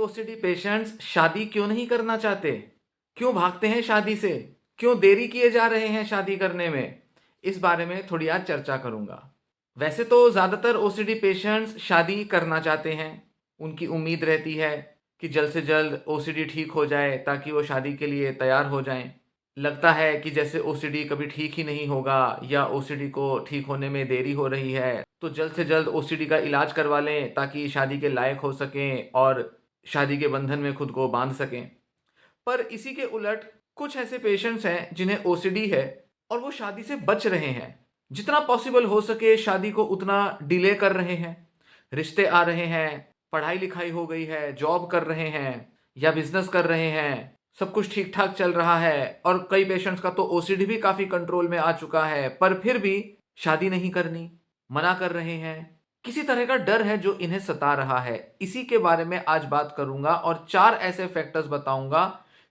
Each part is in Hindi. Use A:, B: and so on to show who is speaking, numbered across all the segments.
A: ओसीडी पेशेंट्स शादी क्यों नहीं करना चाहते? क्यों भागते हैं शादी से? क्यों देरी किए जा रहे हैं शादी करने में? इस बारे में थोड़ी आज चर्चा करूंगा। वैसे तो ज़्यादातर ओसीडी पेशेंट्स शादी करना चाहते हैं। उनकी उम्मीद रहती है कि जल्द से जल्द ओसीडी ठीक हो जाए ताकि वो शादी के लिए तैयार हो जाएं। लगता है कि जैसे ओसीडी कभी ठीक ही नहीं होगा या ओसीडी को ठीक होने में देरी हो रही है, तो जल्द से जल्द ओसीडी का इलाज करवा लें ताकि शादी के लायक हो सकें और शादी के बंधन में खुद को बांध सकें। पर इसी के उलट कुछ ऐसे पेशेंट्स हैं जिन्हें ओसीडी है और वो शादी से बच रहे हैं। जितना पॉसिबल हो सके शादी को उतना डिले कर रहे हैं। रिश्ते आ रहे हैं, पढ़ाई लिखाई हो गई है, जॉब कर रहे हैं या बिजनेस कर रहे हैं, सब कुछ ठीक ठाक चल रहा है और कई पेशेंट्स का तो ओसीडी भी काफ़ी कंट्रोल में आ चुका है, पर फिर भी शादी नहीं करनी, मना कर रहे हैं। किसी तरह का डर है जो इन्हें सता रहा है। इसी के बारे में आज बात करूंगा और 4 ऐसे फैक्टर्स बताऊंगा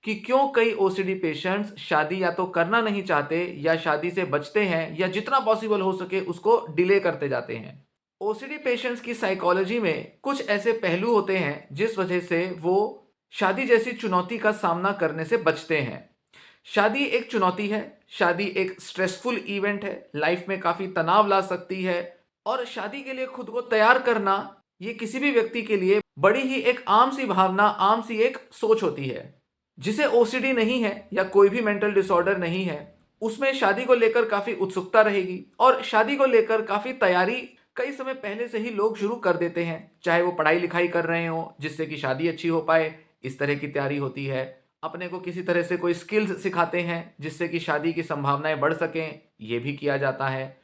A: कि क्यों कई ओसीडी पेशेंट्स शादी या तो करना नहीं चाहते या शादी से बचते हैं या जितना पॉसिबल हो सके उसको डिले करते जाते हैं। ओसीडी पेशेंट्स की साइकोलॉजी में कुछ ऐसे पहलू होते हैं जिस वजह से वो शादी जैसी चुनौती का सामना करने से बचते हैं। शादी एक चुनौती है, शादी एक स्ट्रेसफुल इवेंट है, लाइफ में काफ़ी तनाव ला सकती है और शादी के लिए खुद को तैयार करना ये किसी भी व्यक्ति के लिए बड़ी ही एक आम सी भावना, आम सी एक सोच होती है। जिसे ओसीडी नहीं है या कोई भी मेंटल डिसऑर्डर नहीं है, उसमें शादी को लेकर काफ़ी उत्सुकता रहेगी और शादी को लेकर काफ़ी तैयारी कई समय पहले से ही लोग शुरू कर देते हैं। चाहे वो पढ़ाई लिखाई कर रहे हों जिससे कि शादी अच्छी हो पाए, इस तरह की तैयारी होती है। अपने को किसी तरह से कोई स्किल्स सिखाते हैं जिससे कि शादी की संभावनाएं बढ़ सकें, ये भी किया जाता है।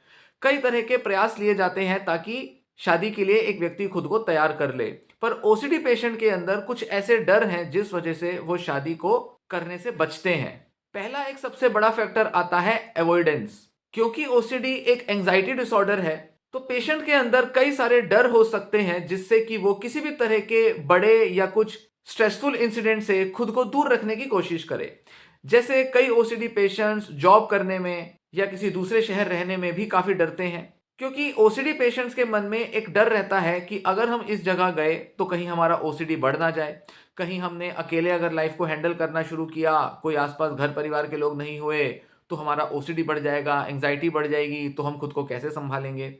A: कई तरह के प्रयास लिए जाते हैं ताकि शादी के लिए एक व्यक्ति खुद को तैयार कर ले। पर ओसीडी पेशेंट के अंदर कुछ ऐसे डर हैं जिस वजह से वो शादी को करने से बचते हैं। पहला एक सबसे बड़ा फैक्टर आता है अवॉइडेंस। क्योंकि ओसीडी एक एंजाइटी डिसऑर्डर है, तो पेशेंट के अंदर कई सारे डर हो सकते हैं जिससे कि वो किसी भी तरह के बड़े या कुछ स्ट्रेसफुल इंसिडेंट से खुद को दूर रखने की कोशिश करे। जैसे कई ओसीडी पेशेंट्स जॉब करने में या किसी दूसरे शहर रहने में भी काफ़ी डरते हैं, क्योंकि ओसीडी पेशेंट्स के मन में एक डर रहता है कि अगर हम इस जगह गए तो कहीं हमारा ओसीडी बढ़ ना जाए, कहीं हमने अकेले अगर लाइफ को हैंडल करना शुरू किया, कोई आसपास घर परिवार के लोग नहीं हुए, तो हमारा ओसीडी बढ़ जाएगा, एंग्जाइटी बढ़ जाएगी, तो हम खुद को कैसे संभालेंगे।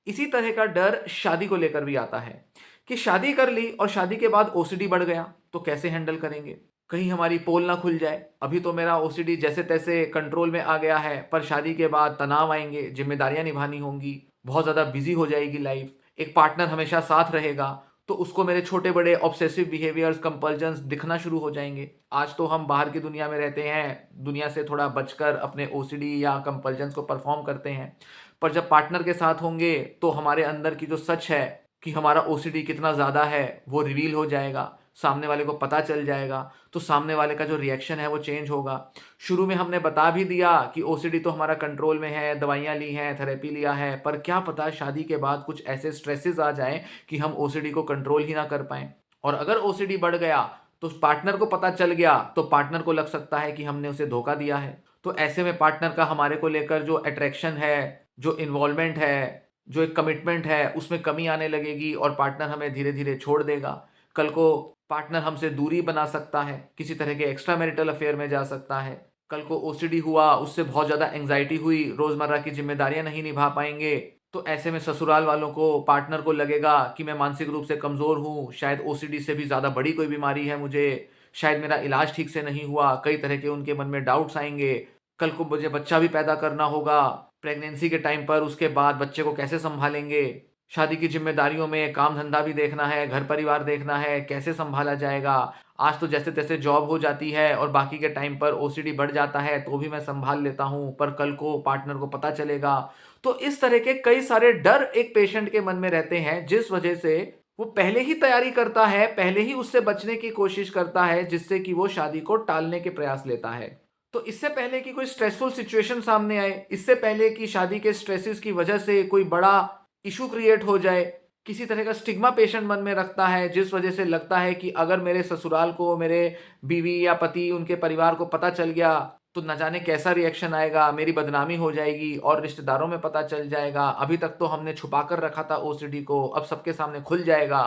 A: इसी तरह का डर शादी को लेकर भी आता है कि शादी कर ली और शादी के बाद ओसीडी बढ़ गया तो कैसे हैंडल करेंगे, कहीं हमारी पोल ना खुल जाए। अभी तो मेरा ओसीडी जैसे तैसे कंट्रोल में आ गया है, पर शादी के बाद तनाव आएंगे, जिम्मेदारियां निभानी होंगी, बहुत ज़्यादा बिजी हो जाएगी लाइफ, एक पार्टनर हमेशा साथ रहेगा तो उसको मेरे छोटे बड़े ऑब्सेसिव बिहेवियर्स, कंपल्जन्स दिखना शुरू हो जाएंगे। आज तो हम बाहर की दुनिया में रहते हैं, दुनिया से थोड़ा बचकर अपने ओसीडी या कंपल्जन्स को परफॉर्म करते हैं, पर जब पार्टनर के साथ होंगे तो हमारे अंदर की जो सच है कि हमारा ओसीडी कितना ज़्यादा है वो रिवील हो जाएगा, सामने वाले को पता चल जाएगा, तो सामने वाले का जो रिएक्शन है वो चेंज होगा। शुरू में हमने बता भी दिया कि ओसीडी तो हमारा कंट्रोल में है, दवाइयाँ ली हैं, थेरेपी लिया है, पर क्या पता शादी के बाद कुछ ऐसे स्ट्रेसेस आ जाएं कि हम ओसीडी को कंट्रोल ही ना कर पाएं। और अगर ओसीडी बढ़ गया तो पार्टनर को पता चल गया तो पार्टनर को लग सकता है कि हमने उसे धोखा दिया है। तो ऐसे में पार्टनर का हमारे को लेकर जो अट्रैक्शन है, जो इन्वॉल्वमेंट है, जो एक कमिटमेंट है, उसमें कमी आने लगेगी और पार्टनर हमें धीरे धीरे छोड़ देगा। कल को पार्टनर हमसे दूरी बना सकता है, किसी तरह के एक्स्ट्रा मैरिटल अफेयर में जा सकता है। कल को ओसीडी हुआ, उससे बहुत ज़्यादा एंग्जाइटी हुई, रोज़मर्रा की जिम्मेदारियां नहीं निभा पाएंगे, तो ऐसे में ससुराल वालों को, पार्टनर को लगेगा कि मैं मानसिक रूप से कमज़ोर हूँ, शायद ओसीडी से भी ज़्यादा बड़ी कोई बीमारी है मुझे, शायद मेरा इलाज ठीक से नहीं हुआ, कई तरह के उनके मन में डाउट्स आएंगे। कल को मुझे बच्चा भी पैदा करना होगा, प्रेगनेंसी के टाइम पर उसके बाद बच्चे को कैसे संभालेंगे, शादी की जिम्मेदारियों में काम धंधा भी देखना है, घर परिवार देखना है, कैसे संभाला जाएगा। आज तो जैसे तैसे जॉब हो जाती है और बाकी के टाइम पर ओसीडी बढ़ जाता है तो भी मैं संभाल लेता हूँ, पर कल को पार्टनर को पता चलेगा। तो इस तरह के कई सारे डर एक पेशेंट के मन में रहते हैं जिस वजह से वो पहले ही तैयारी करता है, पहले ही उससे बचने की कोशिश करता है, जिससे कि वो शादी को टालने के प्रयास लेता है। तो इससे पहले कि कोई स्ट्रेसफुल सिचुएशन सामने आए, इससे पहले कि शादी के स्ट्रेसेस की वजह से कोई बड़ा इशू क्रिएट हो जाए, किसी तरह का स्टिग्मा पेशेंट मन में रखता है जिस वजह से लगता है कि अगर मेरे ससुराल को, मेरे बीवी या पति, उनके परिवार को पता चल गया तो न जाने कैसा रिएक्शन आएगा, मेरी बदनामी हो जाएगी और रिश्तेदारों में पता चल जाएगा। अभी तक तो हमने छुपा कर रखा था ओसीडी को, अब सबके सामने खुल जाएगा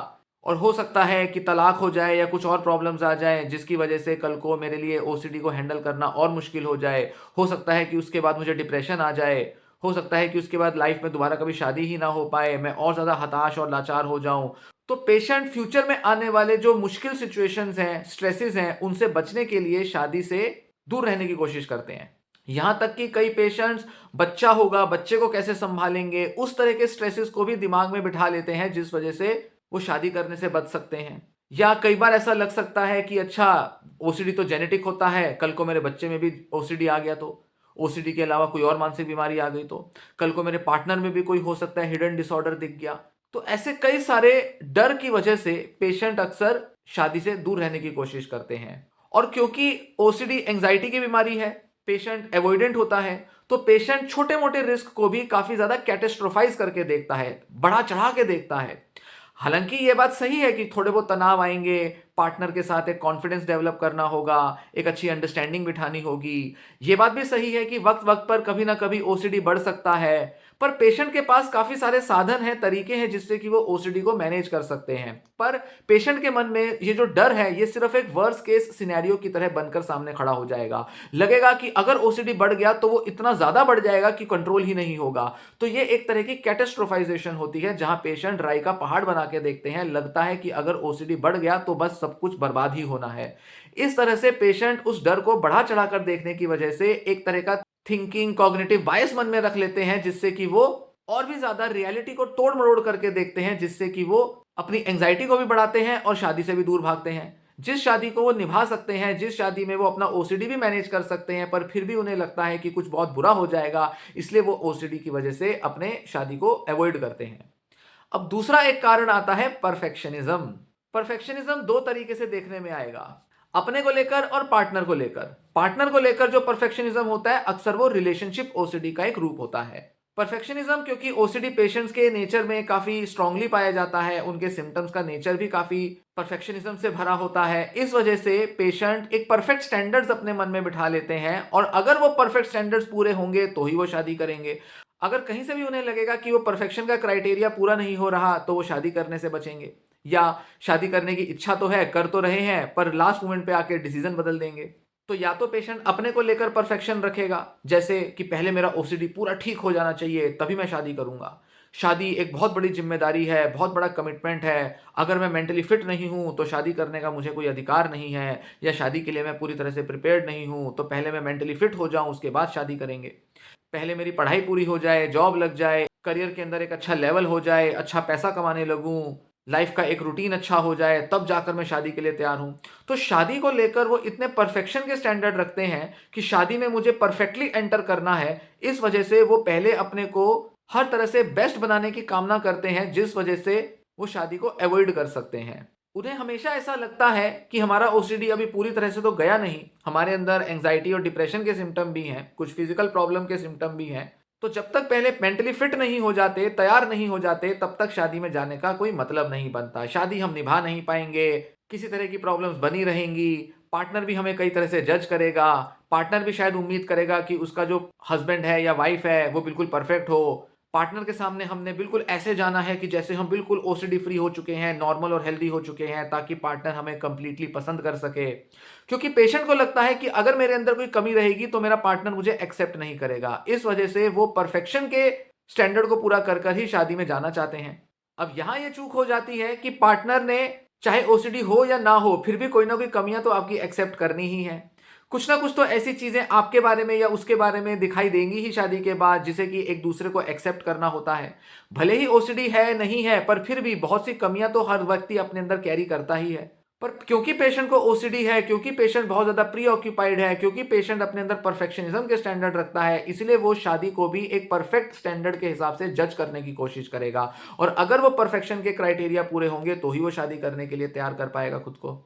A: और हो सकता है कि तलाक हो जाए या कुछ और प्रॉब्लम्स आ जाए जिसकी वजह से कल को मेरे लिए ओसीडी को हैंडल करना और मुश्किल हो जाए। हो सकता है कि उसके बाद मुझे डिप्रेशन आ जाए। हो सकता है कि उसके बाद लाइफ में दोबारा कभी शादी ही ना हो पाए, मैं और ज़्यादा हताश और लाचार हो जाऊं। तो पेशेंट फ्यूचर में आने वाले जो मुश्किल सिचुएशंस हैं, स्ट्रेसेस हैं, उनसे बचने के लिए शादी से दूर रहने की कोशिश करते हैं। यहां तक कि कई पेशेंट्स बच्चा होगा, बच्चे को कैसे संभालेंगे, उस तरह के स्ट्रेसेस को भी दिमाग में बिठा लेते हैं जिस वजह से वो शादी करने से बच सकते हैं। या कई बार ऐसा लग सकता है कि अच्छा, ओसीडी तो जेनेटिक होता है, कल को मेरे बच्चे में भी ओसीडी आ गया तो, ओसीडी के अलावा कोई और मानसिक बीमारी आ गई तो, कल को मेरे पार्टनर में भी कोई हो सकता है हिडन डिसऑर्डर दिख गया। तो ऐसे कई सारे डर की वजह से पेशेंट अक्सर शादी से दूर रहने की कोशिश करते हैं। और क्योंकि ओसीडी एंजाइटी की बीमारी है, पेशेंट एवॉइडेंट होता है, तो पेशेंट छोटे मोटे रिस्क को भी काफी ज्यादा कैटेस्ट्रोफाइज करके देखता है, बढ़ा चढ़ा के देखता है। हालांकि ये बात सही है कि थोड़े बहुत तनाव आएंगे, पार्टनर के साथ एक कॉन्फिडेंस डेवलप करना होगा, एक अच्छी अंडरस्टैंडिंग बिठानी होगी। ये बात भी सही है कि वक्त वक्त पर कभी ना कभी ओसीडी बढ़ सकता है, पर पेशेंट के पास काफी सारे साधन हैं, तरीके हैं जिससे कि वो ओसीडी को मैनेज कर सकते हैं। पर पेशेंट के मन में ये जो डर है, ये सिर्फ एक वर्स्ट केस सिनेरियो की तरह बनकर सामने खड़ा हो जाएगा। लगेगा कि अगर ओसीडी बढ़ गया तो वो इतना ज्यादा बढ़ जाएगा कि कंट्रोल ही नहीं होगा। तो ये एक तरह की कैटेस्ट्रोफाइजेशन होती है, जहां पेशेंट राई का पहाड़ बना के देखते हैं। लगता है कि अगर ओसीडी बढ़ गया तो बस सब कुछ बर्बाद ही होना है। इस तरह से पेशेंट उस डर को बढ़ा चढ़ाकर देखने की वजह से एक तरह का थिंकिंग कॉग्निटिव बायस मन में रख लेते हैं, जिससे कि वो और भी ज्यादा रियलिटी को तोड़ मरोड़ करके देखते हैं, जिससे कि वो अपनी एंजाइटी को भी बढ़ाते हैं और शादी से भी दूर भागते हैं। जिस शादी को वो निभा सकते हैं, जिस शादी में वो अपना ओसीडी भी मैनेज कर सकते हैं, पर फिर भी उन्हें लगता है कि कुछ बहुत बुरा हो जाएगा, इसलिए वो ओसीडी की वजह से अपने शादी को अवॉइड करते हैं। अब दूसरा एक कारण आता है परफेक्शनिज्म। परफेक्शनिज्म दो तरीके से देखने में आएगा, अपने को लेकर और पार्टनर को लेकर। पार्टनर को लेकर जो परफेक्शनिज्म होता है, अक्सर वो रिलेशनशिप ओसीडी का एक रूप होता है। परफेक्शनिज्म क्योंकि ओसीडी पेशेंट्स के नेचर में काफी स्ट्रांगली पाया जाता है, उनके सिम्टम्स का नेचर भी काफी परफेक्शनिज्म से भरा होता है। इस वजह से पेशेंट एक परफेक्ट स्टैंडर्ड्स अपने मन में बिठा लेते हैं, और अगर वो परफेक्ट स्टैंडर्ड्स पूरे होंगे तो ही वो शादी करेंगे। अगर कहीं से भी उन्हें लगेगा कि वो परफेक्शन का क्राइटेरिया पूरा नहीं हो रहा, तो वो शादी करने से बचेंगे। या शादी करने की इच्छा तो है, कर तो रहे हैं, पर लास्ट मोमेंट पे आके डिसीजन बदल देंगे। तो या तो पेशेंट अपने को लेकर परफेक्शन रखेगा, जैसे कि पहले मेरा ओसीडी पूरा ठीक हो जाना चाहिए तभी मैं शादी करूंगा। शादी एक बहुत बड़ी जिम्मेदारी है, बहुत बड़ा कमिटमेंट है, अगर मैं मेंटली फिट नहीं हूं तो शादी करने का मुझे कोई अधिकार नहीं है, या शादी के लिए मैं पूरी तरह से प्रिपेयर्ड नहीं हूं, तो पहले मैं मेंटली फिट हो जाऊं उसके बाद शादी करेंगे। पहले मेरी पढ़ाई पूरी हो जाए, जॉब लग जाए, करियर के अंदर एक अच्छा लेवल हो जाए, अच्छा पैसा कमाने लगूं, लाइफ का एक रूटीन अच्छा हो जाए, तब जाकर मैं शादी के लिए तैयार हूं। तो शादी को लेकर वो इतने परफेक्शन के स्टैंडर्ड रखते हैं कि शादी में मुझे परफेक्टली एंटर करना है। इस वजह से वो पहले अपने को हर तरह से बेस्ट बनाने की कामना करते हैं, जिस वजह से वो शादी को अवॉइड कर सकते हैं। उन्हें हमेशा ऐसा लगता है कि हमारा ओसीडी अभी पूरी तरह से तो गया नहीं, हमारे अंदर एंजाइटी और डिप्रेशन के सिम्टम भी हैं, कुछ फिजिकल प्रॉब्लम के सिम्टम भी हैं। तो जब तक पहले मेंटली फिट नहीं हो जाते, तैयार नहीं हो जाते, तब तक शादी में जाने का कोई मतलब नहीं बनता। शादी हम निभा नहीं पाएंगे, किसी तरह की प्रॉब्लम्स बनी रहेंगी, पार्टनर भी हमें कई तरह से जज करेगा, पार्टनर भी शायद उम्मीद करेगा कि उसका जो हस्बैंड है या वाइफ है वो बिल्कुल परफेक्ट हो। पार्टनर के सामने हमने बिल्कुल ऐसे जाना है कि जैसे हम बिल्कुल ओसीडी फ्री हो चुके हैं, नॉर्मल और हेल्दी हो चुके हैं, ताकि पार्टनर हमें कंप्लीटली पसंद कर सके। क्योंकि पेशेंट को लगता है कि अगर मेरे अंदर कोई कमी रहेगी तो मेरा पार्टनर मुझे एक्सेप्ट नहीं करेगा। इस वजह से वो परफेक्शन के स्टैंडर्ड को पूरा कर कर ही शादी में जाना चाहते हैं। अब यहां ये चूक हो जाती है कि पार्टनर ने चाहे ओसीडी हो या ना हो, फिर भी कोई ना कोई कमियां तो आपकी एक्सेप्ट करनी ही है। कुछ ना कुछ तो ऐसी चीजें आपके बारे में या उसके बारे में दिखाई देंगी ही शादी के बाद, जिसे कि एक दूसरे को एक्सेप्ट करना होता है। भले ही ओसीडी है नहीं है, पर फिर भी बहुत सी कमियां तो हर व्यक्ति अपने अंदर कैरी करता ही है। पर क्योंकि पेशेंट को ओसीडी है, क्योंकि पेशेंट बहुत ज्यादा प्री ऑक्यूपाइड है, क्योंकि पेशेंट अपने अंदर परफेक्शनिज्म के स्टैंडर्ड रखता है, इसलिए वो शादी को भी एक परफेक्ट स्टैंडर्ड के हिसाब से जज करने की कोशिश करेगा। और अगर वो परफेक्शन के क्राइटेरिया पूरे होंगे तो ही वो शादी करने के लिए तैयार कर पाएगा खुद को।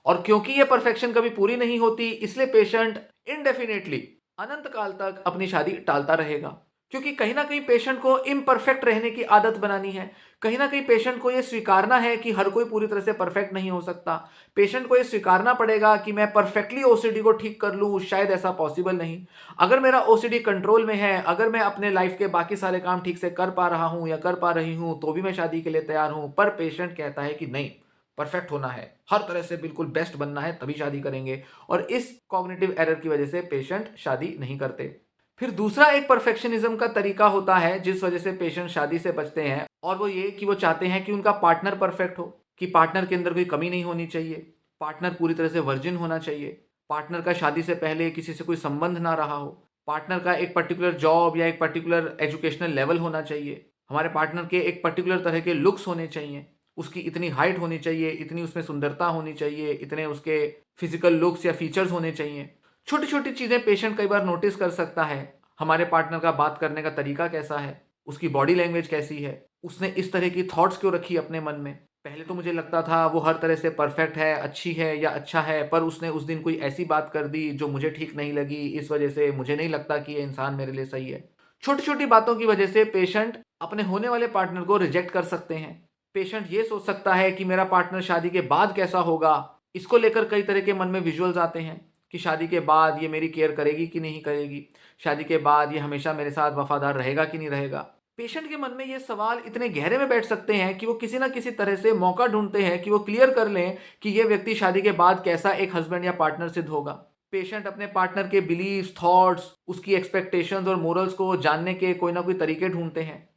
A: और क्योंकि ये परफेक्शन कभी पूरी नहीं होती, इसलिए पेशेंट इनडेफिनेटली, अनंत काल तक अपनी शादी टालता रहेगा। क्योंकि कहीं ना कहीं पेशेंट को इम्परफेक्ट रहने की आदत बनानी है। कहीं ना कहीं पेशेंट को यह स्वीकारना है कि हर कोई पूरी तरह से परफेक्ट नहीं हो सकता। पेशेंट को यह स्वीकारना पड़ेगा कि मैं परफेक्टली ओसीडी को ठीक कर लूं, शायद ऐसा पॉसिबल नहीं। अगर मेरा ओसीडी कंट्रोल में है, अगर मैं अपने लाइफ के बाकी सारे काम ठीक से कर पा रहा हूं या कर पा रही हूं, तो भी मैं शादी के लिए तैयार हूं। पर पेशेंट कहता है कि नहीं, परफेक्ट होना है, हर तरह से बिल्कुल बेस्ट बनना है, तभी शादी करेंगे। और इस कॉग्निटिव एरर की वजह से पेशेंट शादी नहीं करते। फिर दूसरा एक परफेक्शनिज्म का तरीका होता है जिस वजह से पेशेंट शादी से बचते हैं, और वो ये कि वो चाहते हैं कि उनका पार्टनर परफेक्ट हो, कि पार्टनर के अंदर कोई कमी नहीं होनी चाहिए, पार्टनर पूरी तरह से वर्जिन होना चाहिए, पार्टनर का शादी से पहले किसी से कोई संबंध ना रहा हो, पार्टनर का एक पर्टिकुलर जॉब या एक पर्टिकुलर एजुकेशनल लेवल होना चाहिए, हमारे पार्टनर के एक पर्टिकुलर तरह के लुक्स होने चाहिए, उसकी इतनी हाइट होनी चाहिए, इतनी उसमें सुंदरता होनी चाहिए, इतने उसके फिजिकल लुक्स या फीचर्स होने चाहिए। छोटी छोटी चीज़ें पेशेंट कई बार नोटिस कर सकता है। हमारे पार्टनर का बात करने का तरीका कैसा है, उसकी बॉडी लैंग्वेज कैसी है, उसने इस तरह की थॉट्स क्यों रखी अपने मन में। पहले तो मुझे लगता था वो हर तरह से परफेक्ट है, अच्छी है या अच्छा है, पर उसने उस दिन कोई ऐसी बात कर दी जो मुझे ठीक नहीं लगी, इस वजह से मुझे नहीं लगता कि ये इंसान मेरे लिए सही है। छोटी छोटी बातों की वजह से पेशेंट अपने होने वाले पार्टनर को रिजेक्ट कर सकते हैं। पेशेंट ये सोच सकता है कि मेरा पार्टनर शादी के बाद कैसा होगा, इसको लेकर कई तरह के मन में विजुअल्स आते हैं कि शादी के बाद ये मेरी केयर करेगी कि नहीं करेगी, शादी के बाद ये हमेशा मेरे साथ वफादार रहेगा कि नहीं रहेगा। पेशेंट के मन में ये सवाल इतने गहरे में बैठ सकते हैं कि वो किसी ना किसी तरह से मौका ढूंढते हैं कि वो क्लियर कर लें कि ये व्यक्ति शादी के बाद कैसा एक हस्बैंड या पार्टनर सिद्ध होगा। पेशेंट अपने पार्टनर के बिलीव्स, थॉट्स, उसकी एक्सपेक्टेशंस और मोरल्स को जानने के कोई ना कोई तरीके ढूंढते हैं।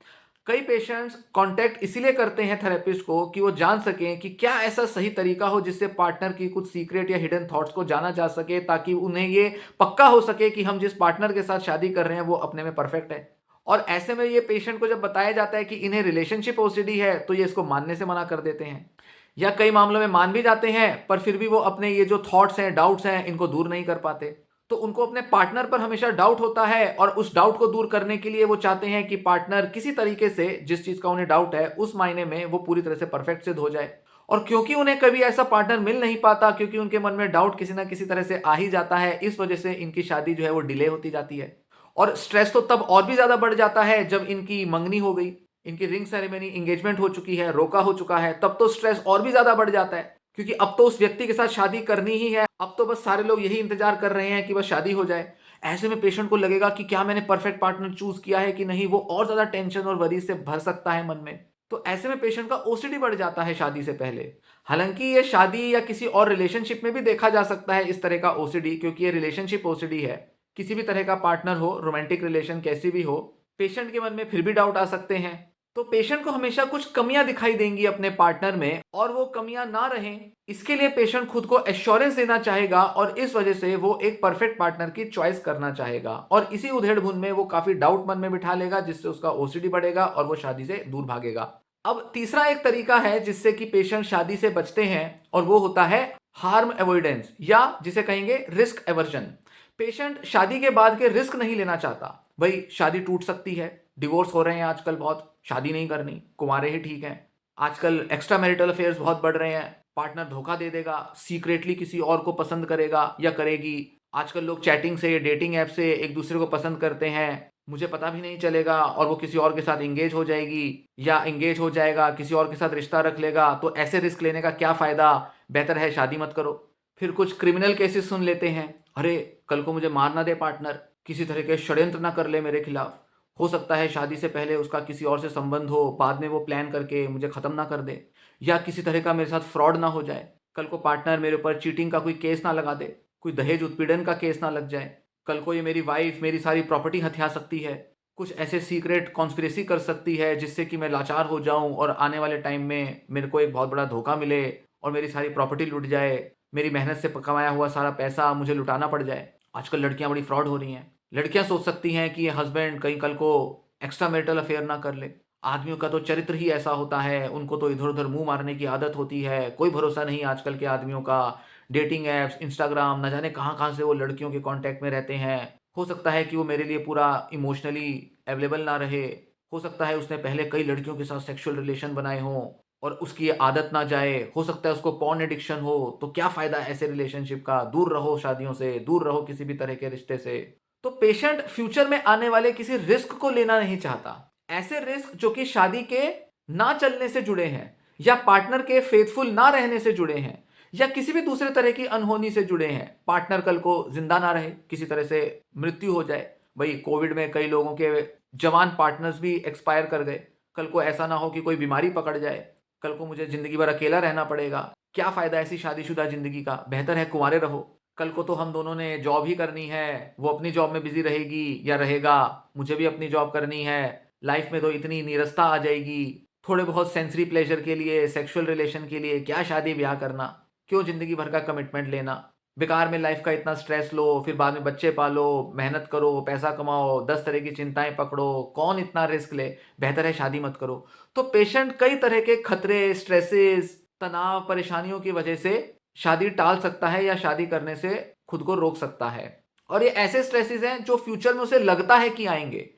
A: कई पेशेंट्स कांटेक्ट इसीलिए करते हैं थेरेपिस्ट को कि वो जान सकें कि क्या ऐसा सही तरीका हो जिससे पार्टनर की कुछ सीक्रेट या हिडन थॉट्स को जाना जा सके, ताकि उन्हें ये पक्का हो सके कि हम जिस पार्टनर के साथ शादी कर रहे हैं वो अपने में परफेक्ट है। और ऐसे में ये पेशेंट को जब बताया जाता है कि इन्हें रिलेशनशिप ओसीडी है, तो ये इसको मानने से मना कर देते हैं, या कई मामलों में मान भी जाते हैं पर फिर भी वो अपने ये जो थॉट्स हैं, डाउट्स हैं, इनको दूर नहीं कर पाते। तो उनको अपने पार्टनर पर हमेशा डाउट होता है, और उस डाउट को दूर करने के लिए वो चाहते हैं कि पार्टनर किसी तरीके से जिस चीज का उन्हें डाउट है उस मायने में वो पूरी तरह से परफेक्ट सिद्ध हो जाए। और क्योंकि उन्हें कभी ऐसा पार्टनर मिल नहीं पाता, क्योंकि उनके मन में डाउट किसी ना किसी तरह से आ ही जाता है, इस वजह से इनकी शादी जो है वो डिले होती जाती है। और स्ट्रेस तो तब और भी ज्यादा बढ़ जाता है जब इनकी मंगनी हो गई, इनकी रिंग सेरेमनी, एंगेजमेंट हो चुकी है, रोका हो चुका है, तब तो स्ट्रेस और भी ज्यादा बढ़ जाता है, क्योंकि अब तो उस व्यक्ति के साथ शादी करनी ही है। अब तो बस सारे लोग यही इंतजार कर रहे हैं कि बस शादी हो जाए। ऐसे में पेशेंट को लगेगा कि क्या मैंने परफेक्ट पार्टनर चूज किया है कि नहीं, वो और ज्यादा टेंशन और वरी से भर सकता है मन में। तो ऐसे में पेशेंट का ओसीडी बढ़ जाता है शादी से पहले। हालांकि ये शादी या किसी और रिलेशनशिप में भी देखा जा सकता है इस तरह का ओसीडी, क्योंकि ये रिलेशनशिप ओसीडी है। किसी भी तरह का पार्टनर हो, रोमांटिक रिलेशन कैसी भी हो, पेशेंट के मन में फिर भी डाउट आ सकते हैं। तो पेशेंट को हमेशा कुछ कमियां दिखाई देंगी अपने पार्टनर में, और वो कमियां ना रहें इसके लिए पेशेंट खुद को एश्योरेंस देना चाहेगा, और इस वजह से वो एक परफेक्ट पार्टनर की चॉइस करना चाहेगा, और इसी उधेड़-बुन में वो काफी डाउट मन में बिठा लेगा, जिससे उसका ओसीडी बढ़ेगा और वो शादी से दूर भागेगा। अब तीसरा एक तरीका है जिससे कि पेशेंट शादी से बचते हैं, और वो होता है हार्म अवॉइडेंस, या जिसे कहेंगे रिस्क एवर्जन। पेशेंट शादी के बाद के रिस्क नहीं लेना चाहता। भाई शादी टूट सकती है, डिवोर्स हो रहे हैं आजकल बहुत, शादी नहीं करनी, कुंवारे ही ठीक हैं। आजकल एक्स्ट्रा मैरिटल अफेयर्स बहुत बढ़ रहे हैं, पार्टनर धोखा दे देगा, सीक्रेटली किसी और को पसंद करेगा या करेगी। आजकल लोग चैटिंग से, डेटिंग ऐप से एक दूसरे को पसंद करते हैं, मुझे पता भी नहीं चलेगा, और वो किसी और के साथ इंगेज हो जाएगी या इंगेज हो जाएगा, किसी और के साथ रिश्ता रख लेगा। तो ऐसे रिस्क लेने का क्या फायदा, बेहतर है शादी मत करो। फिर कुछ क्रिमिनल केसेस सुन लेते हैं, अरे कल को मुझे मार ना दे पार्टनर, किसी तरह के षड्यंत्र ना कर ले मेरे खिलाफ, हो सकता है शादी से पहले उसका किसी और से संबंध हो, बाद में वो प्लान करके मुझे खत्म ना कर दे, या किसी तरह का मेरे साथ फ्रॉड ना हो जाए, कल को पार्टनर मेरे ऊपर चीटिंग का कोई केस ना लगा दे, कोई दहेज उत्पीड़न का केस ना लग जाए, कल को ये मेरी वाइफ मेरी सारी प्रॉपर्टी हथिया सकती है, कुछ ऐसे सीक्रेट कॉन्स्पिरेसी कर सकती है जिससे कि मैं लाचार हो जाऊं, और आने वाले टाइम में मेरे को एक बहुत बड़ा धोखा मिले और मेरी सारी प्रॉपर्टी लुट जाए, मेरी मेहनत से कमाया हुआ सारा पैसा मुझे लुटाना पड़ जाए। आजकल लड़कियां बड़ी फ्रॉड हो रही हैं। लड़कियां सोच सकती हैं कि ये हस्बैंड कहीं कल को एक्स्ट्रा मैरिटल अफेयर ना कर ले। आदमियों का तो चरित्र ही ऐसा होता है, उनको तो इधर उधर मुंह मारने की आदत होती है, कोई भरोसा नहीं आजकल के आदमियों का। डेटिंग ऐप्स, इंस्टाग्राम, न जाने कहाँ कहाँ से वो लड़कियों के कांटेक्ट में रहते हैं। हो सकता है कि वो मेरे लिए पूरा इमोशनली अवेलेबल ना रहे, हो सकता है उसने पहले कई लड़कियों के साथ सेक्सुअल रिलेशन बनाए हों और उसकी ये आदत ना जाए, हो सकता है उसको पॉर्न एडिक्शन हो। तो क्या फायदा ऐसे रिलेशनशिप का, दूर रहो शादियों से, दूर रहो किसी भी तरह के रिश्ते से। तो पेशेंट फ्यूचर में आने वाले किसी रिस्क को लेना नहीं चाहता, ऐसे रिस्क जो कि शादी के ना चलने से जुड़े हैं, या पार्टनर के फेथफुल ना रहने से जुड़े हैं, या किसी भी दूसरे तरह की अनहोनी से जुड़े हैं। पार्टनर कल को जिंदा ना रहे, किसी तरह से मृत्यु हो जाए। भाई कोविड में कई लोगों के जवान पार्टनर्स भी एक्सपायर कर गए, कल को ऐसा ना हो कि कोई बीमारी पकड़ जाए, कल को मुझे जिंदगी भर अकेला रहना पड़ेगा, क्या फायदा ऐसी शादीशुदा जिंदगी का, बेहतर है कुंवारे रहो। कल को तो हम दोनों ने जॉब ही करनी है, वो अपनी जॉब में बिजी रहेगी या रहेगा, मुझे भी अपनी जॉब करनी है, लाइफ में तो इतनी नीरसता आ जाएगी, थोड़े बहुत सेंसरी प्लेजर के लिए, सेक्सुअल रिलेशन के लिए क्या शादी ब्याह करना, क्यों जिंदगी भर का कमिटमेंट लेना, बेकार में लाइफ का इतना स्ट्रेस लो, फिर बाद में बच्चे पालो, मेहनत करो, पैसा कमाओ, 10 तरह की चिंताएं पकड़ो, कौन इतना रिस्क ले, बेहतर है शादी मत करो। तो पेशेंट कई तरह के खतरे, स्ट्रेसेस, तनाव, परेशानियों की वजह से शादी टाल सकता है या शादी करने से खुद को रोक सकता है। और ये ऐसे स्ट्रेसेस हैं जो फ्यूचर में उसे लगता है कि आएंगे।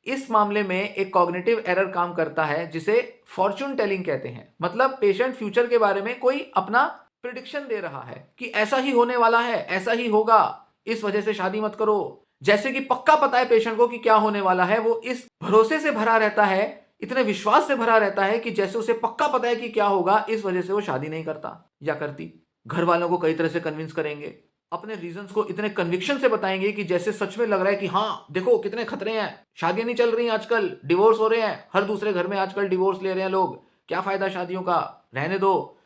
A: इस मामले में एक कॉग्निटिव एरर काम करता है जिसे फॉर्चून टेलिंग कहते हैं। मतलब पेशेंट फ्यूचर के बारे में कोई अपना प्रिडिक्शन दे रहा है कि ऐसा ही होने वाला है, ऐसा ही होगा, इस वजह से शादी मत करो। जैसे कि पक्का पता है पेशेंट को कि क्या होने वाला है, वो इस भरोसे से भरा रहता है, इतने विश्वास से भरा रहता है कि जैसे उसे पक्का पता है कि क्या होगा, इस वजह से वो शादी नहीं करता या करती। घर वालों को कई तरह से कन्विंस करेंगे, अपने रीजंस को इतने कन्विक्शन से बताएंगे कि जैसे सच में लग रहा है कि हाँ देखो कितने खतरे हैं, शादियां नहीं चल रही हैं आजकल, डिवोर्स हो रहे हैं, हर दूसरे घर में आजकल डिवोर्स ले रहे हैं लोग, क्या फायदा शादियों का, रहने दो।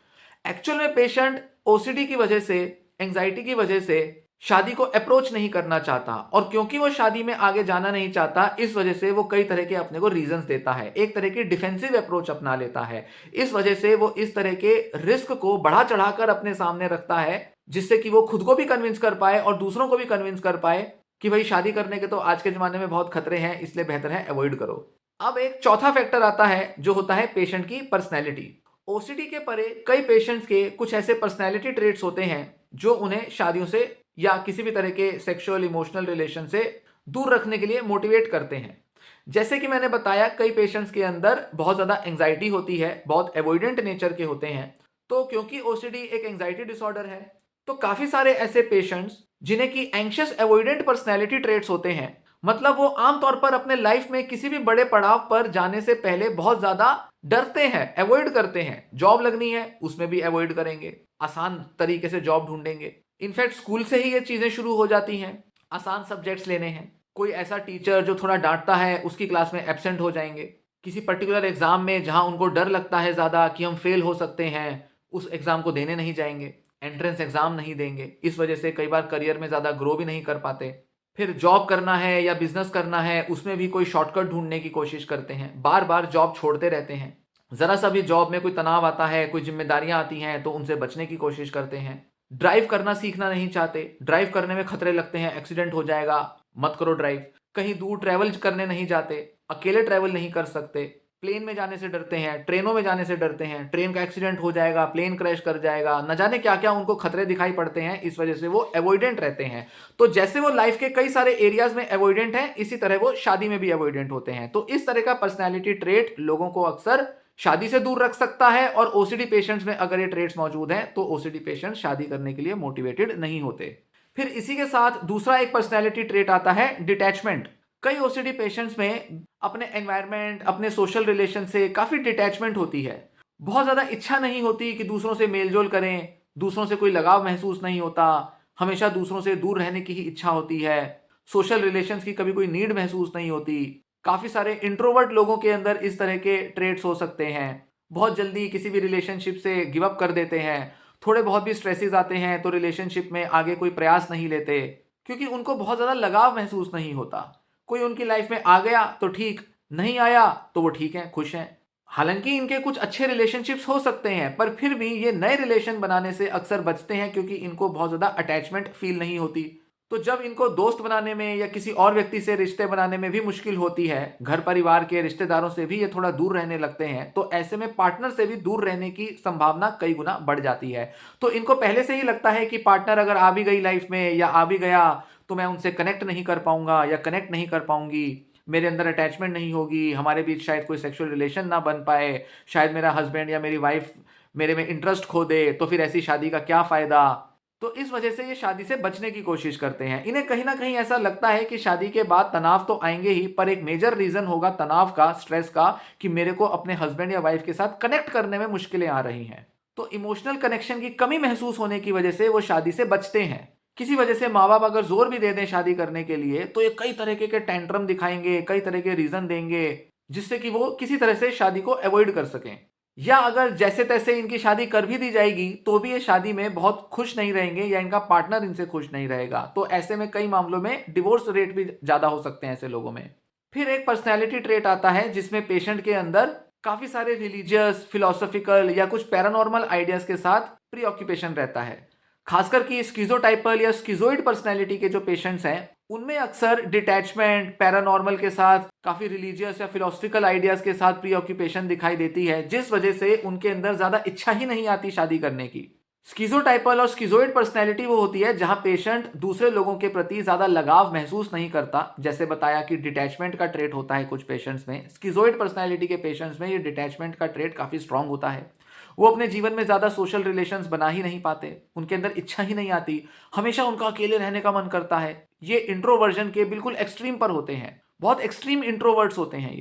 A: एक्चुअल में पेशेंट ओसीडी की वजह से, एंजाइटी की वजह से शादी को अप्रोच नहीं करना चाहता, और क्योंकि वो शादी में आगे जाना नहीं चाहता, इस वजह से वो कई तरह के अपने को रीजंस देता है, एक तरह की डिफेंसिव अप्रोच अपना लेता है। इस वजह से वो इस तरह के रिस्क को बढ़ा चढ़ाकर अपने सामने रखता है, जिससे कि वो खुद को भी कन्विंस कर पाए और दूसरों को भी कन्विंस कर पाए कि भाई शादी करने के तो आज के जमाने में बहुत खतरे हैं, इसलिए बेहतर है अवॉइड करो। अब एक चौथा फैक्टर आता है जो होता है पेशेंट की पर्सनैलिटी। ओसीडी के परे कई पेशेंट्स के कुछ ऐसे पर्सनैलिटी ट्रेट्स होते हैं जो उन्हें शादियों से या किसी भी तरह के सेक्सुअल इमोशनल रिलेशन से दूर रखने के लिए मोटिवेट करते हैं। जैसे कि मैंने बताया, कई पेशेंट्स के अंदर बहुत ज़्यादा एंजाइटी होती है, बहुत एवॉइडेंट नेचर के होते हैं। तो क्योंकि ओसीडी एक एंजाइटी डिसऑर्डर है, तो काफ़ी सारे ऐसे पेशेंट्स जिन्हें कि एंग्शियस एवॉइडेंट पर्सनैलिटी ट्रेट्स होते हैं, मतलब वो आमतौर पर अपने लाइफ में किसी भी बड़े पड़ाव पर जाने से पहले बहुत ज़्यादा डरते हैं, अवॉइड करते हैं। जॉब लगनी है उसमें भी अवॉइड करेंगे, आसान तरीके से जॉब ढूंढेंगे। इनफैक्ट स्कूल से ही ये चीज़ें शुरू हो जाती हैं, आसान सब्जेक्ट्स लेने हैं, कोई ऐसा टीचर जो थोड़ा डांटता है उसकी क्लास में एब्सेंट हो जाएंगे। किसी पर्टिकुलर एग्जाम में जहां उनको डर लगता है ज़्यादा कि हम फेल हो सकते हैं, उस एग्ज़ाम को देने नहीं जाएंगे, एंट्रेंस एग्ज़ाम नहीं देंगे। इस वजह से कई बार करियर में ज़्यादा ग्रो भी नहीं कर पाते। फिर जॉब करना है या बिजनेस करना है, उसमें भी कोई शॉर्टकट ढूंढने की कोशिश करते हैं, बार बार जॉब छोड़ते रहते हैं। ज़रा सा भी जॉब में कोई तनाव आता है, कोई जिम्मेदारियां आती हैं तो उनसे बचने की कोशिश करते हैं। ड्राइव करना सीखना नहीं चाहते, ड्राइव करने में खतरे लगते हैं, एक्सीडेंट हो जाएगा, मत करो ड्राइव। कहीं दूर ट्रैवल करने नहीं जाते, अकेले ट्रैवल नहीं कर सकते, प्लेन में जाने से डरते हैं, ट्रेनों में जाने से डरते हैं, ट्रेन का एक्सीडेंट हो जाएगा, प्लेन क्रैश कर जाएगा, न जाने क्या क्या उनको खतरे दिखाई पड़ते हैं, इस वजह से वो अवॉइडेंट रहते हैं। तो जैसे वो लाइफ के कई सारे एरियाज में अवॉइडेंट हैं, इसी तरह वो शादी में भी अवॉइडेंट होते हैं। तो इस तरह का पर्सनैलिटी ट्रेट लोगों को अक्सर शादी से दूर रख सकता है, और ओसीडी पेशेंट्स में अगर ये ट्रेट्स मौजूद हैं तो ओसीडी पेशेंट शादी करने के लिए मोटिवेटेड नहीं होते। फिर इसी के साथ दूसरा एक पर्सनैलिटी ट्रेट आता है डिटैचमेंट। कई ओसीडी पेशेंट्स में अपने एनवायरनमेंट, अपने सोशल रिलेशन से काफ़ी डिटैचमेंट होती है, बहुत ज़्यादा इच्छा नहीं होती कि दूसरों से मेलजोल करें, दूसरों से कोई लगाव महसूस नहीं होता, हमेशा दूसरों से दूर रहने की ही इच्छा होती है, सोशल रिलेशंस की कभी कोई नीड महसूस नहीं होती। काफ़ी सारे इंट्रोवर्ट लोगों के अंदर इस तरह के ट्रेट्स हो सकते हैं, बहुत जल्दी किसी भी रिलेशनशिप से गिव अप कर देते हैं, थोड़े बहुत भी स्ट्रेसेस आते हैं तो रिलेशनशिप में आगे कोई प्रयास नहीं लेते, क्योंकि उनको बहुत ज़्यादा लगाव महसूस नहीं होता। कोई उनकी लाइफ में आ गया तो ठीक, नहीं आया तो वो ठीक है, खुश हैं। हालांकि इनके कुछ अच्छे रिलेशनशिप्स हो सकते हैं, पर फिर भी ये नए रिलेशन बनाने से अक्सर बचते हैं, क्योंकि इनको बहुत ज़्यादा अटैचमेंट फील नहीं होती। तो जब इनको दोस्त बनाने में या किसी और व्यक्ति से रिश्ते बनाने में भी मुश्किल होती है, घर परिवार के रिश्तेदारों से भी ये थोड़ा दूर रहने लगते हैं, तो ऐसे में पार्टनर से भी दूर रहने की संभावना कई गुना बढ़ जाती है। तो इनको पहले से ही लगता है कि पार्टनर अगर आ भी गई लाइफ में या आ भी गया तो मैं उनसे कनेक्ट नहीं कर पाऊंगा या कनेक्ट नहीं कर पाऊंगी, मेरे अंदर अटैचमेंट नहीं होगी, हमारे बीच शायद कोई सेक्सुअल रिलेशन ना बन पाए, शायद मेरा हस्बैंड या मेरी वाइफ मेरे में इंटरेस्ट खो दे, तो फिर ऐसी शादी का क्या फ़ायदा। तो इस वजह से ये शादी से बचने की कोशिश करते हैं। इन्हें कहीं ना कहीं ऐसा लगता है कि शादी के बाद तनाव तो आएंगे ही, पर एक मेजर रीज़न होगा तनाव का, स्ट्रेस का, कि मेरे को अपने हस्बैंड या वाइफ के साथ कनेक्ट करने में मुश्किलें आ रही हैं। तो इमोशनल कनेक्शन की कमी महसूस होने की वजह से वो शादी से बचते हैं। किसी वजह से माँ बाप अगर जोर भी दे दें शादी करने के लिए, तो ये कई तरह के टेंट्रम दिखाएंगे, कई तरह के रीज़न देंगे, जिससे कि वो किसी तरह से शादी को अवॉइड कर सकें। या अगर जैसे तैसे इनकी शादी कर भी दी जाएगी तो भी ये शादी में बहुत खुश नहीं रहेंगे या इनका पार्टनर इनसे खुश नहीं रहेगा। तो ऐसे में कई मामलों में डिवोर्स रेट भी ज्यादा हो सकते हैं ऐसे लोगों में। फिर एक पर्सनैलिटी ट्रेट आता है जिसमें पेशेंट के अंदर काफी सारे रिलीजियस, फिलोसॉफिकल या कुछ पैरानॉर्मल आइडियाज के साथ प्रीऑक्यूपेशन रहता है। खासकर कि स्किज़ोटाइपल या स्किज़ोइड पर्सनैलिटी के जो पेशेंट्स हैं उनमें अक्सर डिटैचमेंट, पैरानॉर्मल के साथ काफी रिलीजियस या फिलोसफिकल आइडियाज के साथ प्रीऑक्यूपेशन दिखाई देती है, जिस वजह से उनके अंदर ज्यादा इच्छा ही नहीं आती शादी करने की। स्किज़ोटाइपल और स्किज़ोइड पर्सनैलिटी वो होती है जहां पेशेंट दूसरे लोगों के प्रति ज्यादा लगाव महसूस नहीं करता। जैसे बताया कि डिटैचमेंट का ट्रेट होता है कुछ पेशेंट्स में, स्किज़ोइड पर्सनैलिटी के पेशेंट्स में ये डिटैचमेंट का ट्रेट काफी स्ट्रांग होता है। वो अपने जीवन में ज्यादा सोशल रिलेशंस बना ही नहीं पाते, उनके अंदर इच्छा ही नहीं आती, हमेशा उनका अकेले रहने का मन करता है। ये इंट्रोवर्जन के बिल्कुल एक्सट्रीम पर होते हैं, बहुत एक्सट्रीम इंट्रोवर्ट्स होते हैं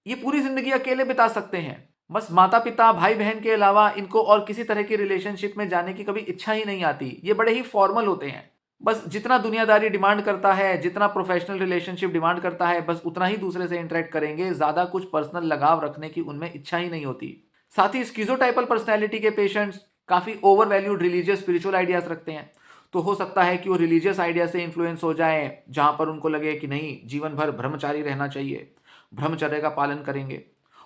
A: ये पूरी जिंदगी अकेले बिता सकते हैं। बस माता पिता, भाई बहन के अलावा इनको और किसी तरह की रिलेशनशिप में जाने की कभी इच्छा ही नहीं आती। ये बड़े ही फॉर्मल होते हैं, बस जितना दुनियादारी डिमांड करता है, जितना प्रोफेशनल रिलेशनशिप डिमांड करता है, बस उतना ही दूसरे से इंटरेक्ट करेंगे, ज्यादा कुछ पर्सनल लगाव रखने की उनमें इच्छा ही नहीं होती। साथ ही स्किज़ोटाइपल पर्सनैलिटी के पेशेंट्स काफी over valued religious spiritual ideas रखते हैं। तो हो सकता है कि वो रिलीजियस आइडिया से इन्फ्लुएंस हो जाएं, जहां पर उनको लगे कि नहीं, जीवन भर ब्रह्मचारी रहना चाहिए, ब्रह्मचर्य का पालन करेंगे।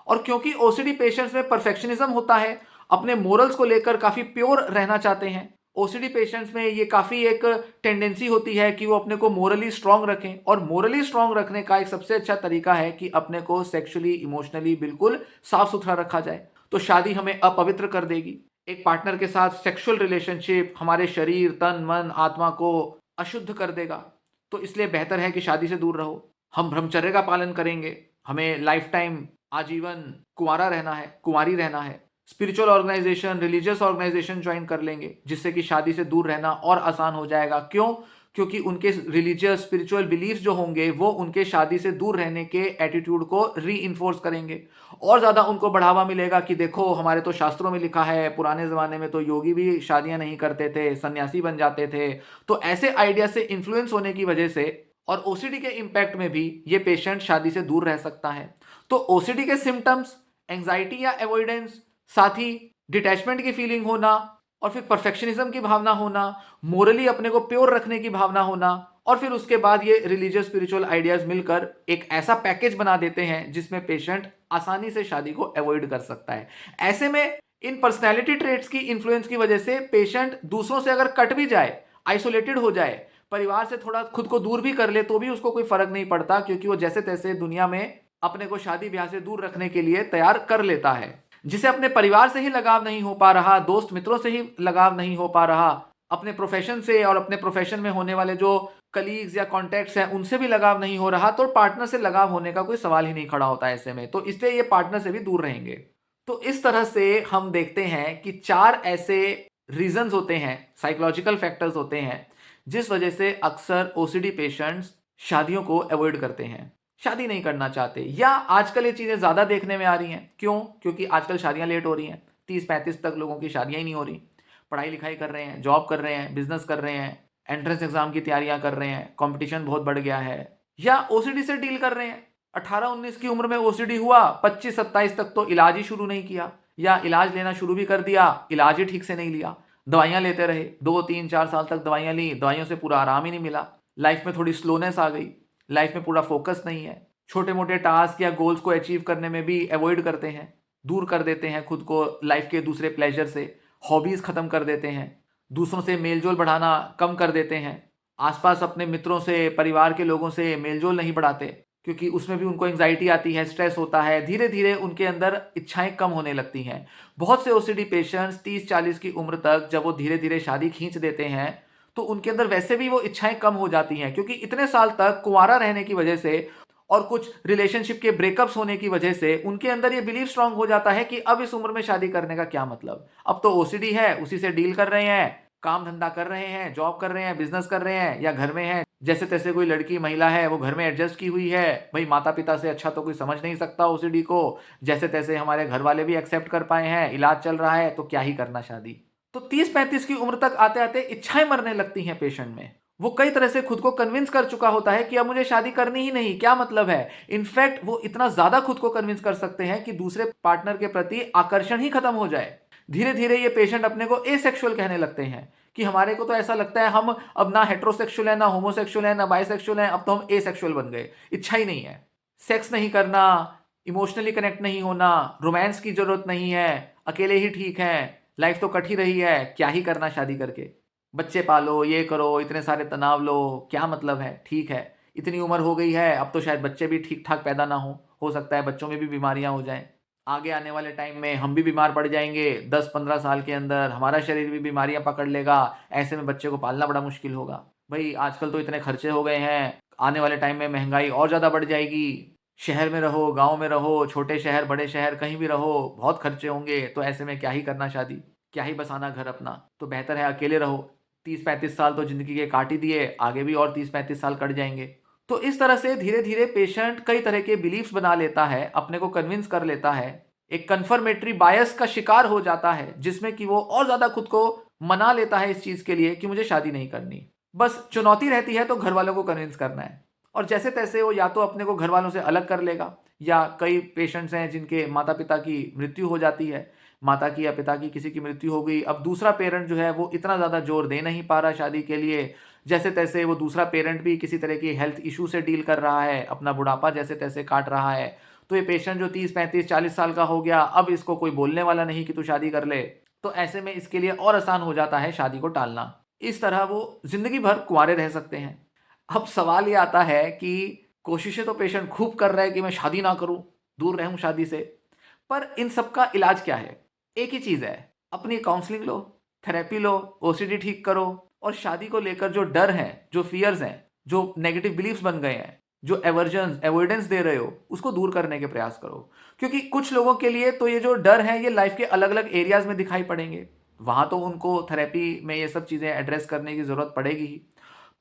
A: और क्योंकि ओसीडी पेशेंट्स में परफेक्शनिज्म होता है, अपने मोरल्स को लेकर काफी प्योर रहना चाहते हैं। ओसीडी पेशेंट्स में ये काफी एक टेंडेंसी होती है कि वो अपने को मोरली स्ट्रांग रखें, और मोरली स्ट्रांग रखने का एक सबसे अच्छा तरीका है कि अपने को सेक्सुअली, इमोशनली बिल्कुल साफ सुथरा रखा जाए। तो शादी हमें अपवित्र कर देगी। एक पार्टनर के साथ सेक्सुअल रिलेशनशिप हमारे शरीर, तन, मन, आत्मा को अशुद्ध कर देगा। तो इसलिए बेहतर है कि शादी से दूर रहो। हम ब्रह्मचर्य का पालन करेंगे, हमें लाइफ टाइम, आजीवन कुंवारा रहना है, कुंवारी रहना है। Spiritual organisation, religious organisation join कर लेंगे, जिससे कि शादी से दूर रहना और आसान हो जाएगा। क्यों? क्योंकि उनके रिलीजियस, स्पिरिचुअल बिलीफ जो होंगे वो उनके शादी से दूर रहने के एटीट्यूड को री इन्फोर्स करेंगे, और ज्यादा उनको बढ़ावा मिलेगा कि देखो, हमारे तो शास्त्रों में लिखा है, पुराने जमाने में तो योगी भी शादियां नहीं करते थे, सन्यासी बन जाते थे। तो ऐसे आइडिया से इन्फ्लुएंस होने की वजह से और ओसीडी के इंपैक्ट में भी ये पेशेंट शादी से दूर रह सकता है। तो ओसीडी के सिम्टम्स एंजाइटी या अवॉइडेंस, साथ ही डिटैचमेंट की फीलिंग होना, और फिर परफेक्शनिज्म की भावना होना, मोरली अपने को प्योर रखने की भावना होना, और फिर उसके बाद ये रिलीजियस स्पिरिचुअल आइडियाज मिलकर एक ऐसा पैकेज बना देते हैं जिसमें पेशेंट आसानी से शादी को अवॉइड कर सकता है। ऐसे में इन पर्सनैलिटी ट्रेट्स की इन्फ्लुएंस की वजह से पेशेंट दूसरों से अगर कट भी जाए, आइसोलेटेड हो जाए, परिवार से थोड़ा खुद को दूर भी कर ले, तो भी उसको कोई फर्क नहीं पड़ता, क्योंकि वो जैसे तैसे दुनिया में अपने को शादी ब्याह से दूर रखने के लिए तैयार कर लेता है। जिसे अपने परिवार से ही लगाव नहीं हो पा रहा, दोस्त मित्रों से ही लगाव नहीं हो पा रहा, अपने प्रोफेशन से और अपने प्रोफेशन में होने वाले जो कलीग्स या कॉन्टैक्ट्स हैं उनसे भी लगाव नहीं हो रहा, तो पार्टनर से लगाव होने का कोई सवाल ही नहीं खड़ा होता ऐसे में। तो इसलिए ये पार्टनर से भी दूर रहेंगे। तो इस तरह से हम देखते हैं कि 4 ऐसे रीजंस होते हैं, साइकोलॉजिकल फैक्टर्स होते हैं, जिस वजह से अक्सर ओसीडी पेशेंट्स शादियों को अवॉइड करते हैं, शादी नहीं करना चाहते। या आजकल ये चीज़ें ज़्यादा देखने में आ रही हैं। क्यों? क्योंकि आजकल शादियां लेट हो रही हैं, 30-35 तक लोगों की शादियां ही नहीं हो रही। पढ़ाई लिखाई कर रहे हैं, जॉब कर रहे हैं, बिजनेस कर रहे हैं, एंट्रेंस एग्जाम की तैयारियां कर रहे हैं, कंपटीशन बहुत बढ़ गया है, या ओसीडी से डील कर रहे हैं। 18-19 की उम्र में ओसीडी हुआ, 25-27 तक तो इलाज ही शुरू नहीं किया, या इलाज लेना शुरू भी कर दिया, इलाज ही ठीक से नहीं लिया, दवाइयां लेते रहे, 2-3-4 साल तक दवाइयां ली, दवाइयों से पूरा आराम ही नहीं मिला, लाइफ में थोड़ी स्लोनेस आ गई, लाइफ में पूरा फोकस नहीं है, छोटे मोटे टास्क या गोल्स को अचीव करने में भी अवॉइड करते हैं, दूर कर देते हैं खुद को लाइफ के दूसरे प्लेजर से, हॉबीज खत्म कर देते हैं, दूसरों से मेलजोल बढ़ाना कम कर देते हैं, आसपास अपने मित्रों से, परिवार के लोगों से मेलजोल नहीं बढ़ाते, क्योंकि उसमें भी उनको एंजाइटी आती है, स्ट्रेस होता है, धीरे धीरे उनके अंदर इच्छाएं कम होने लगती हैं। बहुत से ओसीडी पेशेंट्स 30-40 की उम्र तक जब वो धीरे धीरे शादी खींच देते हैं तो उनके अंदर वैसे भी वो इच्छाएं कम हो जाती हैं, क्योंकि इतने साल तक कुंवारा रहने की वजह से और कुछ रिलेशनशिप के ब्रेकअप्स होने की वजह से उनके अंदर ये बिलीव स्ट्रांग हो जाता है कि अब इस उम्र में शादी करने का क्या मतलब, अब तो ओसीडी है, उसी से डील कर रहे हैं, काम धंधा कर रहे हैं, जॉब कर रहे हैं, बिजनेस कर रहे हैं, या घर में हैं, जैसे तैसे कोई लड़की महिला है वो घर में एडजस्ट की हुई है, भाई माता पिता से अच्छा तो कोई समझ नहीं सकता ओसीडी को, जैसे तैसे हमारे घर वाले भी एक्सेप्ट कर पाए हैं, इलाज चल रहा है, तो क्या ही करना शादी। तो 30-35 की उम्र तक आते आते इच्छाएं मरने लगती हैं पेशेंट में, वो कई तरह से खुद को कन्विंस कर चुका होता है कि अब मुझे शादी करनी ही नहीं, क्या मतलब है। इनफैक्ट वो इतना ज्यादा खुद को कन्विंस कर सकते हैं कि दूसरे पार्टनर के प्रति आकर्षण ही खत्म हो जाए। धीरे धीरे ये पेशेंट अपने को एसेक्सुअल कहने लगते हैं कि हमारे को तो ऐसा लगता है हम अब ना हेट्रोसेक्सुअल है, ना होमोसेक्सुअल है, ना बाइसेक्सुअल है, अब तो हम एसेक्सुअल बन गए। इच्छा ही नहीं है, सेक्स नहीं करना, इमोशनली कनेक्ट नहीं होना, रोमांस की जरूरत नहीं है, अकेले ही ठीक है, लाइफ तो कट ही रही है, क्या ही करना शादी करके, बच्चे पालो, ये करो, इतने सारे तनाव लो, क्या मतलब है। ठीक है, इतनी उम्र हो गई है, अब तो शायद बच्चे भी ठीक ठाक पैदा ना हो सकता है बच्चों में भी बीमारियां हो जाएं, आगे आने वाले टाइम में हम भी बीमार पड़ जाएंगे, 10-15 साल के अंदर हमारा शरीर भी बीमारियां पकड़ लेगा, ऐसे में बच्चे को पालना बड़ा मुश्किल होगा। भाई आजकल तो इतने खर्चे हो गए हैं, आने वाले टाइम में महंगाई और ज़्यादा बढ़ जाएगी। शहर में रहो, गांव में रहो, छोटे शहर बड़े शहर कहीं भी रहो, बहुत खर्चे होंगे, तो ऐसे में क्या ही करना शादी, क्या ही बसाना घर अपना, तो बेहतर है अकेले रहो। 30-35 साल तो जिंदगी के काट ही दिए, आगे भी और 30-35 साल कट जाएंगे। तो इस तरह से धीरे धीरे पेशेंट कई तरह के बिलीफ्स बना लेता है, अपने को कन्विंस कर लेता है, एक कन्फर्मेटरी बायस का शिकार हो जाता है, जिसमें कि वो और ज्यादा खुद को मना लेता है इस चीज के लिए कि मुझे शादी नहीं करनी। बस चुनौती रहती है तो घर वालों को कन्विंस करना है, और जैसे तैसे वो या तो अपने को घर वालों से अलग कर लेगा, या कई पेशेंट्स हैं जिनके माता पिता की मृत्यु हो जाती है, माता की या पिता की किसी की मृत्यु हो गई, अब दूसरा पेरेंट जो है वो इतना ज़्यादा जोर दे नहीं पा रहा शादी के लिए, जैसे तैसे वो दूसरा पेरेंट भी किसी तरह की हेल्थ इशू से डील कर रहा है, अपना बुढ़ापा जैसे तैसे काट रहा है, तो ये पेशेंट जो 30-35-40 साल का हो गया, अब इसको कोई बोलने वाला नहीं कि तू शादी कर ले, तो ऐसे में इसके लिए और आसान हो जाता है शादी को टालना। इस तरह वो जिंदगी भर कुंवारे रह सकते हैं। अब सवाल ये आता है कि कोशिशें तो पेशेंट खूब कर रहा है कि मैं शादी ना करूं, दूर रहूं शादी से, पर इन सब का इलाज क्या है। एक ही चीज है, अपनी काउंसलिंग लो, थेरेपी लो, ओसीडी ठीक करो, और शादी को लेकर जो डर है, जो फियर्स हैं, जो नेगेटिव बिलीफ्स बन गए हैं, जो एवर्जन एवॉइडेंस दे रहे हो, उसको दूर करने के प्रयास करो। क्योंकि कुछ लोगों के लिए तो ये जो डर है ये लाइफ के अलग अलग एरियाज में दिखाई पड़ेंगे, वहां तो उनको थेरेपी में ये सब चीजें एड्रेस करने की जरूरत पड़ेगी ही।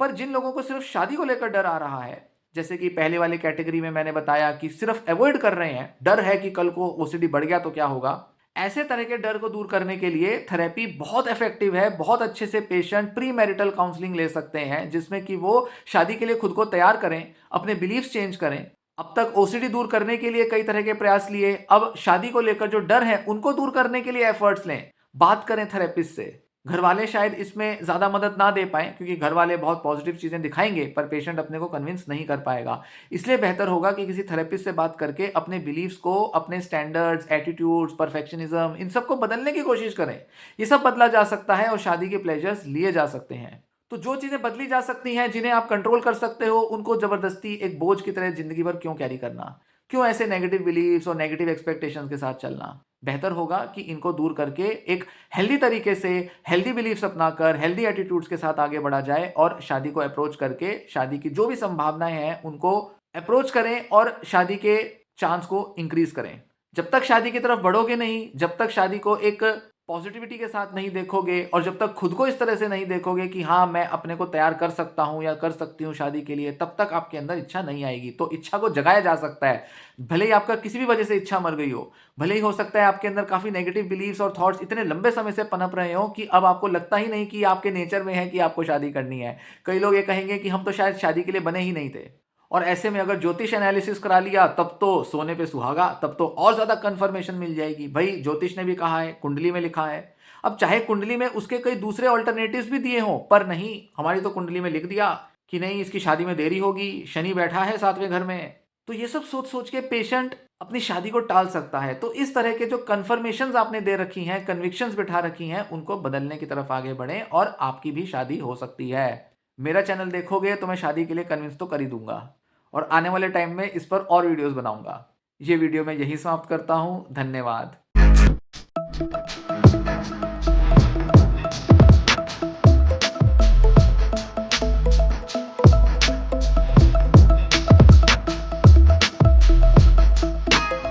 A: पर जिन लोगों को सिर्फ शादी को लेकर डर आ रहा है, जैसे कि पहले वाली कैटेगरी में मैंने बताया कि सिर्फ अवॉइड कर रहे हैं, डर है कि कल को ओसीडी बढ़ गया तो क्या होगा, ऐसे तरह के डर को दूर करने के लिए थेरेपी बहुत इफेक्टिव है। बहुत अच्छे से पेशेंट प्री मैरिटल काउंसलिंग ले सकते हैं, जिसमें कि वो शादी के लिए खुद को तैयार करें, अपने बिलीफ्स चेंज करें। अब तक ओसीडी दूर करने के लिए कई तरह के प्रयास लिए, अब शादी को लेकर जो डर है उनको दूर करने के लिए एफर्ट्स लें, बात करें थेरेपिस्ट से। घर वाले शायद इसमें ज्यादा मदद ना दे पाए, क्योंकि घर वाले बहुत पॉजिटिव चीजें दिखाएंगे पर पेशेंट अपने को कन्विंस नहीं कर पाएगा। इसलिए बेहतर होगा कि किसी थेरेपिस्ट से बात करके अपने बिलीव्स को, अपने स्टैंडर्ड्स, एटीट्यूड्स, परफेक्शनिज्म, इन सबको बदलने की कोशिश करें। ये सब बदला जा सकता है और शादी के प्लेजर्स लिए जा सकते हैं। तो जो चीजें बदली जा सकती हैं, जिन्हें आप कंट्रोल कर सकते हो, उनको जबरदस्ती एक बोझ की तरह जिंदगी भर क्यों कैरी करना, क्यों ऐसे नेगेटिव बिलीव्स और नेगेटिव एक्सपेक्टेशंस के साथ चलना। बेहतर होगा कि इनको दूर करके एक हेल्दी तरीके से, हेल्दी बिलीफ्स अपनाकर, हेल्दी एटीट्यूड्स के साथ आगे बढ़ा जाए, और शादी को अप्रोच करके शादी की जो भी संभावनाएं हैं उनको अप्रोच करें और शादी के चांस को इंक्रीज करें। जब तक शादी की तरफ बढ़ोगे नहीं, जब तक शादी को एक पॉजिटिविटी के साथ नहीं देखोगे, और जब तक खुद को इस तरह से नहीं देखोगे कि हाँ मैं अपने को तैयार कर सकता हूँ या कर सकती हूँ शादी के लिए, तब तक आपके अंदर इच्छा नहीं आएगी। तो इच्छा को जगाया जा सकता है, भले ही आपका किसी भी वजह से इच्छा मर गई हो, भले ही हो सकता है आपके अंदर काफी नेगेटिव बिलीव्स और थॉट्स इतने लंबे समय से पनप रहे हो कि अब आपको लगता ही नहीं कि आपके नेचर में है कि आपको शादी करनी है। कई लोग ये कहेंगे कि हम तो शायद शादी के लिए बने ही नहीं थे, और ऐसे में अगर ज्योतिष एनालिसिस करा लिया तब तो सोने पे सुहागा, तब तो और ज्यादा कंफर्मेशन मिल जाएगी। भाई ज्योतिष ने भी कहा है, कुंडली में लिखा है, अब चाहे कुंडली में उसके कई दूसरे ऑल्टरनेटिव्स भी दिए हों, पर नहीं, हमारी तो कुंडली में लिख दिया कि नहीं इसकी शादी में देरी होगी, शनि बैठा है 7वें घर में। तो ये सब सोच सोच के पेशेंट अपनी शादी को टाल सकता है। तो इस तरह के जो कंफर्मेशंस आपने दे रखी हैं, कन्विक्शंस बिठा रखी हैं, उनको बदलने की तरफ आगे बढ़ें और आपकी भी शादी हो सकती है। मेरा चैनल देखोगे तो मैं शादी के लिए कन्विंस तो कर ही दूंगा, और आने वाले टाइम में इस पर और वीडियोस बनाऊंगा। ये वीडियो मैं यही समाप्त करता हूं। धन्यवाद।